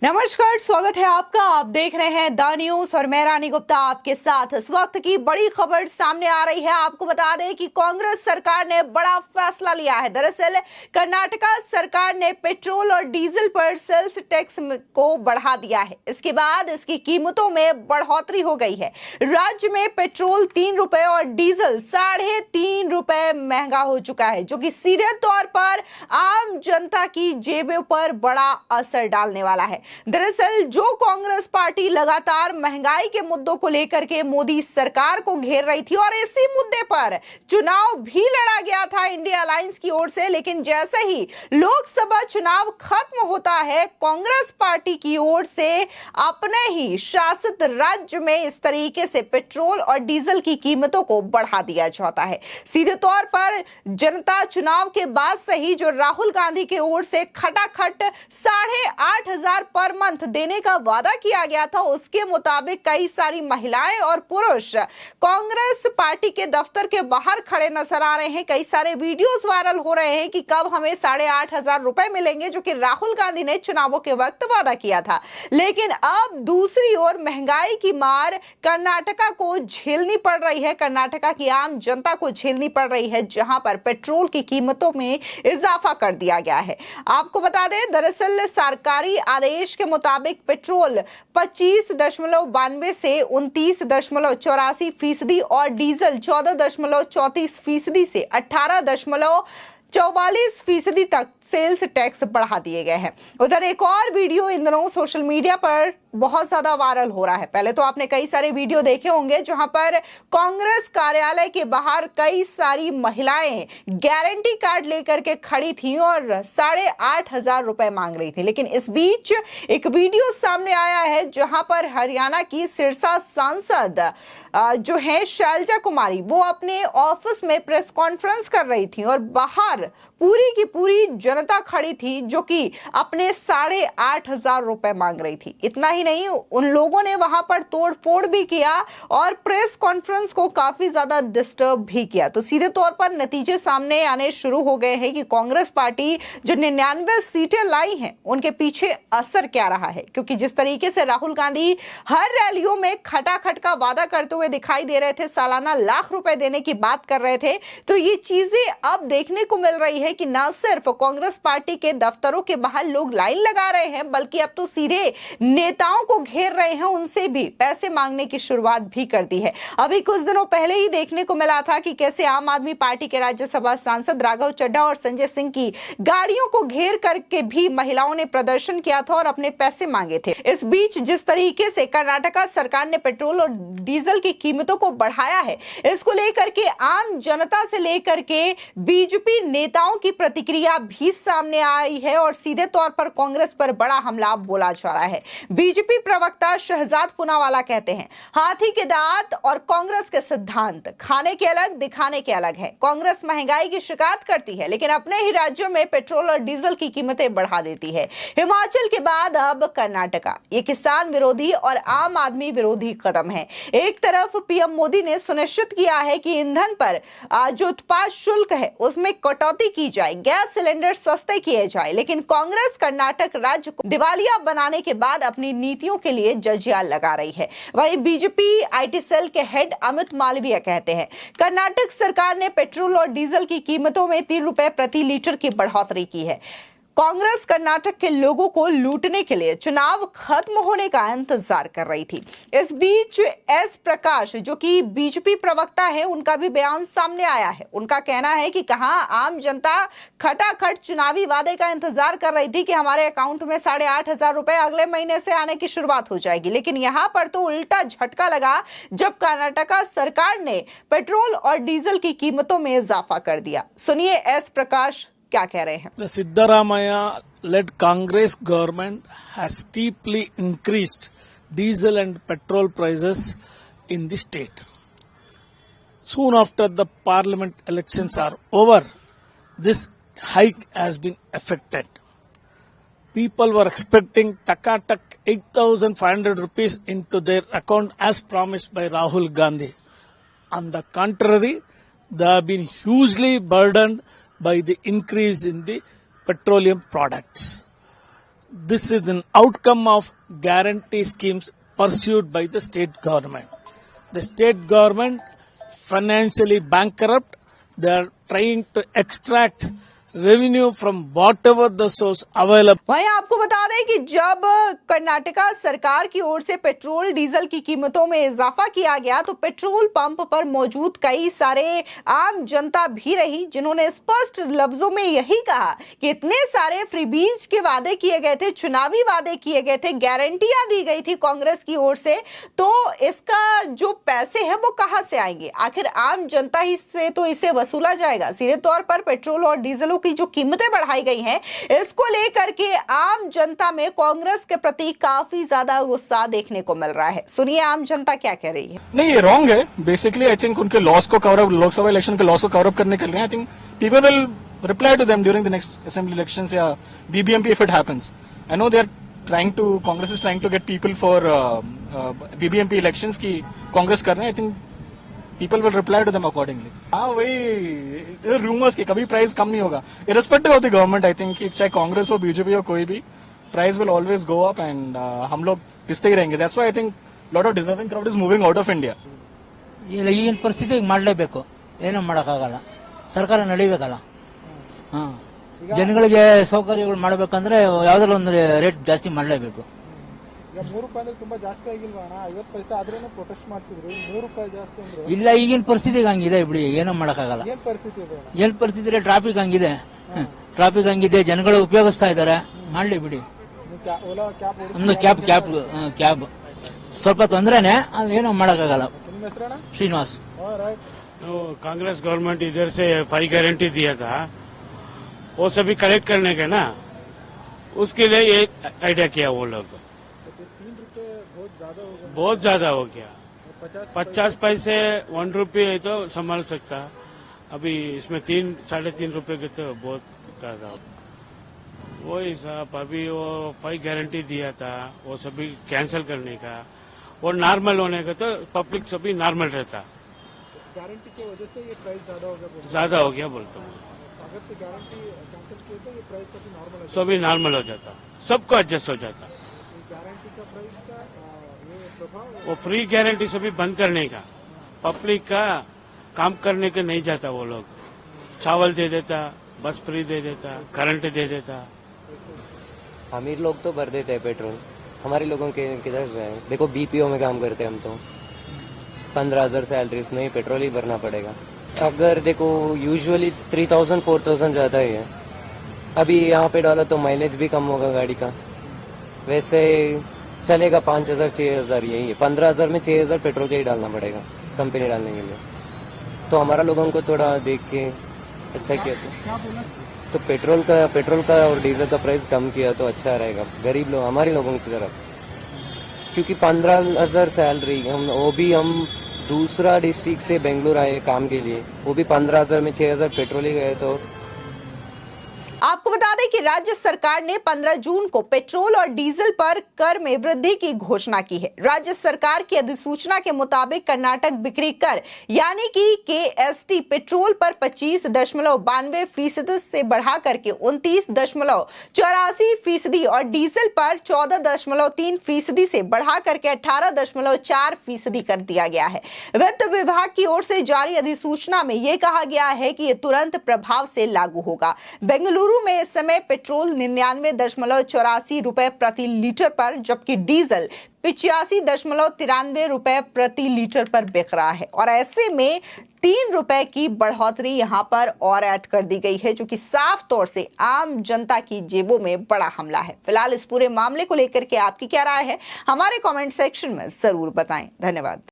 नमस्कार, स्वागत है आपका। आप देख रहे हैं द न्यूज और मैं रानी गुप्ता आपके साथ। इस वक्त की बड़ी खबर सामने आ रही है। आपको बता दें कि कांग्रेस सरकार ने बड़ा फैसला लिया है। दरअसल कर्नाटका सरकार ने पेट्रोल और डीजल पर सेल्स टैक्स को बढ़ा दिया है। इसके बाद इसकी कीमतों में बढ़ोतरी हो गई है। राज्य में पेट्रोल 3 रुपए और डीजल 3.5 रुपए महंगा हो चुका है, जो कि सीधे तौर पर आम जनता की जेबों पर बड़ा असर डालने वाला है। दरअसल जो कांग्रेस पार्टी लगातार महंगाई के मुद्दों को लेकर के मोदी सरकार को घेर रही थी और इसी मुद्दे पर चुनाव भी लड़ा गया था इंडिया अलायंस की ओर से, लेकिन जैसे ही लोकसभा चुनाव खत्म होता है, कांग्रेस पार्टी की ओर से अपने ही शासित राज्य में इस तरीके से पेट्रोल और डीजल की कीमतों को बढ़ा दिया जाता है। सीधे तौर पर जनता चुनाव के बाद से ही जो राहुल गांधी की ओर से खटाखट 8,500 पर मंथ देने का वादा किया गया था, उसके मुताबिक कई सारी महिलाएं और पुरुष कांग्रेस पार्टी के दफ्तर के बाहर खड़े नजर आ रहे हैं। कई सारे वीडियोस वायरल हो रहे हैं कि कब हमें 8,500 रुपए मिलेंगे, जो कि राहुल गांधी ने चुनावों के वक्त वादा किया था। लेकिन अब दूसरी ओर महंगाई की मार कर्नाटका को झेलनी पड़ रही है। कर्नाटका की आम जनता को झेलनी पड़ रही है, जहां पर पेट्रोल की कीमतों में इजाफा कर दिया गया है। आपको बता दें, दरअसल सरकारी आदेश के मुताबिक पेट्रोल 25.92 से 29.84% और डीजल 14.34% से 18.44% तक सेल्स टैक्स बढ़ा दिए गए हैं। उधर एक और वीडियो इन दिनों सोशल मीडिया पर बहुत ज्यादा वायरल हो रहा है। पहले तो आपने कई सारे वीडियो देखे होंगे जहां पर कांग्रेस कार्यालय के बाहर कई सारी महिलाएं गारंटी कार्ड लेकर के खड़ी थी और 8,500 रुपए मांग रही थी। लेकिन इस बीच एक वीडियो सामने आया है जहां पर हरियाणा की सिरसा सांसद जो है शैलजा कुमारी, वो अपने ऑफिस में प्रेस कॉन्फ्रेंस कर रही थी और बाहर पूरी की पूरी जनता खड़ी थी जो कि अपने 8,500 रुपए मांग रही थी। इतना ही नहीं, उन लोगों ने वहां पर तोड़फोड़ भी किया और प्रेस कॉन्फ्रेंस को काफी ज्यादा डिस्टर्ब भी किया। तो सीधे तौर पर नतीजे सामने आने शुरू हो गए हैं कि कांग्रेस पार्टी जो 99 सीटें लाई हैं, उनके पीछे असर क्या रहा है। क्योंकि जिस तरीके से राहुल गांधी हर रैलियों में खटाखट का वादा करते हुए दिखाई दे रहे थे, सालाना लाख रुपए देने की बात कर रहे थे, तो ये चीजें अब देखने को मिल रही है कि न सिर्फ कांग्रेस पार्टी के दफ्तरों के बाहर लोग लाइन लगा रहे हैं, बल्कि अब तो सीधे नेताओं को घेर रहे हैं, उनसे भी पैसे मांगने की शुरुआत भी कर दी है। अभी कुछ दिनों पहले ही देखने को मिला था कि कैसे आम आदमी पार्टी के राज्यसभा सांसद राघव चड्ढा और संजय सिंह की गाड़ियों को घेर करके भी महिलाओं ने प्रदर्शन किया था और अपने पैसे मांगे थे। इस बीच जिस तरीके से कर्नाटका सरकार ने पेट्रोल और डीजल की कीमतों को बढ़ाया है, इसको लेकर के आम जनता से लेकर के बीजेपी नेताओं की प्रतिक्रिया भी सामने आई है और सीधे तौर पर कांग्रेस पर बड़ा हमला बोला जा रहा है। बीजेपी प्रवक्ता शहजाद पूनावाला कहते हैं, हाथी के दांत और कांग्रेस के सिद्धांत खाने के अलग दिखाने के अलग है। कांग्रेस महंगाई की शिकायत करती है, लेकिन अपने ही राज्यों में पेट्रोल और डीजल की कीमतें बढ़ा देती है। हिमाचल के बाद अब कर्नाटका। ये किसान विरोधी और आम आदमी विरोधी कदम है। एक तरफ पीएम मोदी ने सुनिश्चित किया है कि ईंधन पर जो उत्पाद शुल्क है उसमें कटौती की जाए, गैस सिलेंडर सस्ते किए जाए, लेकिन कांग्रेस कर्नाटक राज्य को दिवालिया बनाने के बाद अपनी नीतियों के लिए जजिया लगा रही है। वहीं बीजेपी आईटी सेल के हेड अमित मालवीय कहते हैं, कर्नाटक सरकार ने पेट्रोल और डीजल की कीमतों में 3 रुपए प्रति लीटर की बढ़ोतरी की है। कांग्रेस कर्नाटक के लोगों को लूटने के लिए चुनाव खत्म होने का इंतजार कर रही थी। इस बीच एस प्रकाश जो कि बीजेपी प्रवक्ता है, उनका भी बयान सामने आया है। उनका कहना है कि कहां आम जनता खटाखट चुनावी वादे का इंतजार कर रही थी कि हमारे अकाउंट में 8,500 रुपए अगले महीने से आने की शुरुआत हो जाएगी, लेकिन यहां पर तो उल्टा झटका लगा जब कर्नाटका सरकार ने पेट्रोल और डीजल की कीमतों में इजाफा कर दिया। सुनिए एस प्रकाश क्या कह रहे हैं। The Siddaramaiah led Congress government has steeply increased diesel and petrol prices in the state. Soon after the parliament elections are over, this hike has been effected. People were expecting taka-tak 8,500 rupees into their account as promised by Rahul Gandhi. On the contrary, they have been hugely burdened by the increase in the petroleum products. this is an outcome of guarantee schemes pursued by the state government. The state government financially bankrupt. They are trying to extract revenue from whatever the source available. वहीं आपको बता दें कि जब कर्नाटका सरकार की ओर से petrol diesel की कीमतों में इजाफा किया गया तो पेट्रोल पंप पर मौजूद कई सारे आम जनता भी रही जिन्होंने स्पष्ट लफ्जों में यही कहा कि इतने सारे फ्रीबीज के वादे किए गए थे, चुनावी वादे किए गए थे, गारंटियां दी गई थी कांग्रेस की ओर से, तो इसका जो पैसे हैं वो कहां से आएंगे? आखिर आम जनता ही से तो इसे वसूला जाएगा। सीधे तौर पर पेट्रोल और डीजलों की जो कीमतें बढ़ाई गई हैं, इसको लेकर के आम जनता में कांग्रेस के प्रति काफी ज्यादा गुस्सा देखने को मिल रहा है। सुनिए आम जनता क्या कह रही है। नहीं, ये रॉन्ग है। बेसिकली आई थिंक उनके लॉस को कवर अप, लोकसभा इलेक्शन के लॉस को कवर अप करने के लिए I think people will reply to them during the next assembly elections या BBMP if it happens. I know they are trying to, Congress is trying to get people for BBMP elections की कांग्रेस कर रहे हैं। I think people will reply to them accordingly. हाँ, वही rumours की कभी price कम नहीं होगा irrespective of the government. I think चाहे कांग्रेस हो, बीजेपी हो, कोई भी, price will always go up and हम लोग पिसते ही रहेंगे। That's why I think lot of deserving crowd is moving out of India. ಈಗಿನ ಪರಿಸ್ಥಿತಿಗೆ ಮಾಡಲೇಬೇಕು, ಏನೂ ಮಾಡೋಕ್ಕಾಗಲ್ಲ, ಸರ್ಕಾರ ನಡಿಬೇಕಲ್ಲ. ಜನಗಳಿಗೆ ಸೌಕರ್ಯಗಳು ಮಾಡಬೇಕಂದ್ರೆ ಯಾವ್ದಾದ್ರು ಒಂದು ರೇಟ್ ಜಾಸ್ತಿ ಮಾಡಲೇಬೇಕು. ಈಗ 3 ರೂಪಾಯಿ ಅಂದ್ರೆ ತುಂಬಾ ಜಾಸ್ತಿ ಆಗಿಲ್ವಾ ಅಣ್ಣ? 50 ಪೈಸೆ ಆದ್ರೇನು ಪ್ರೊಟೆಸ್ಟ್ ಮಾಡ್ತಿದ್ರು, 3 ರೂಪಾಯಿ ಜಾಸ್ತಿ ಅಂದ್ರೆ ಇಲ್ಲ, ಈಗಿನ ಪರಿಸ್ಥಿತಿಗೆ ಹಂಗಿದೆ ಬಿಡಿ, ಏನೂ ಮಾಡೋಕ್ಕಾಗಲ್ಲ. ಏನ್ ಪರಿಸ್ಥಿತಿ ಇದೆ ಅಣ್ಣ? ಏನ್ ಪರಿಸ್ಥಿತಿ? ಟ್ರಾಫಿಕ್ ಹಂಗಿದೆ, ಟ್ರಾಫಿಕ್ ಹಂಗಿದೆ, ಜನಗಳು ಉಪಯೋಗಿಸ್ತಾ ಇದಾರೆ, ಮಾಡ್ಲಿ ಬಿಡಿ. ನೀವು ಓಲಾ ಕ್ಯಾಬ್ ಒಂದು ಕ್ಯಾಬ್ ಸ್ವಲ್ಪ ತೊಂದ್ರೆನೆ, ಅದು ಏನೂ ಮಾಡೋಕ್ಕಾಗಲ್ಲ. ನಿಮ್ಮ ಹೆಸರಣ್ಣ? ಶ್ರೀನಿವಾಸ್. ರೈಟ್. तो कांग्रेस गवर्नमेंट इधर से 5 गारंटी दिया था, वो सभी कलेक्ट करने के ना, उसके लिए ये आइडिया किया वो लोग। 3 रुपए बहुत ज्यादा हो गया। बहुत ज्यादा हो गया। 50 पैसे 1 रुपये है तो संभाल सकता, अभी इसमें 3-3.5 रुपए के तो बहुत ज्यादा। वही साहब, अभी वो 5 गारंटी दिया था, वो सभी कैंसिल करने का, वो नॉर्मल होने का तो पब्लिक सभी नॉर्मल रहता। गारंटी की वजह से ये प्राइस ज्यादा हो गया। ज्यादा हो गया बोलता हूँ, अगर से गारंटी कैंसिल किए तो ये प्राइस अभी नॉर्मल है। सभी नॉर्मल हो जाता, सबको एडजस्ट हो जाता। गारंटी का प्राइस का ये प्रभाव वो फ्री गारंटी सभी बंद करने का, पब्लिक का काम करने के नहीं जाता। वो लोग चावल दे देता, बस फ्री दे देता, करंट दे देता। अमीर लोग तो भर देते हैं पेट्रोल, हमारे लोगों के किधर है? देखो बीपीओ में काम करते हैं हम, तो 15,000 सैलरी, उसमें ही पेट्रोल ही भरना पड़ेगा। अगर देखो यूजुअली 3,000-4,000 ज़्यादा ही है, अभी यहाँ पे डाला तो माइलेज भी कम होगा गाड़ी का, वैसे चलेगा 5,000-6,000 यही है। 15,000 में 6,000 पेट्रोल का ही डालना पड़ेगा कंपनी डालने के लिए, तो हमारा लोगों को थोड़ा देख के अच्छा किया तो पेट्रोल का और डीजल का प्राइस कम किया तो अच्छा रहेगा गरीब लोग, हमारे लोगों की तरफ। क्योंकि 15,000 सैलरी, वो भी हम दूसरा डिस्ट्रिक्ट से बेंगलुरु आए काम के लिए, वो भी 15,000 में 6,000 पेट्रोल ही गए। तो आपको बता दें कि राज्य सरकार ने 15 जून को पेट्रोल और डीजल पर कर में वृद्धि की घोषणा की है। राज्य सरकार की अधिसूचना के मुताबिक कर्नाटक बिक्री कर यानी कि केएसटी पेट्रोल पर 25.92% से बढ़ा करके 29.84% और डीजल पर 14.3% से बढ़ा करके 18.4% कर दिया गया है। वित्त विभाग की ओर से जारी अधिसूचना में यह कहा गया है कि यह तुरंत प्रभाव से लागू होगा। बेंगलुरु में इस समय पेट्रोल 99.84 रुपए प्रति लीटर पर, जबकि डीजल 85.93 रुपए प्रति लीटर पर बिक रहा है। और ऐसे में 3 रुपए की बढ़ोतरी यहां पर और ऐड कर दी गई है, जो कि साफ तौर से आम जनता की जेबों में बड़ा हमला है। फिलहाल इस पूरे मामले को लेकर के आपकी क्या राय है, हमारे कमेंट सेक्शन में जरूर बताएं। धन्यवाद।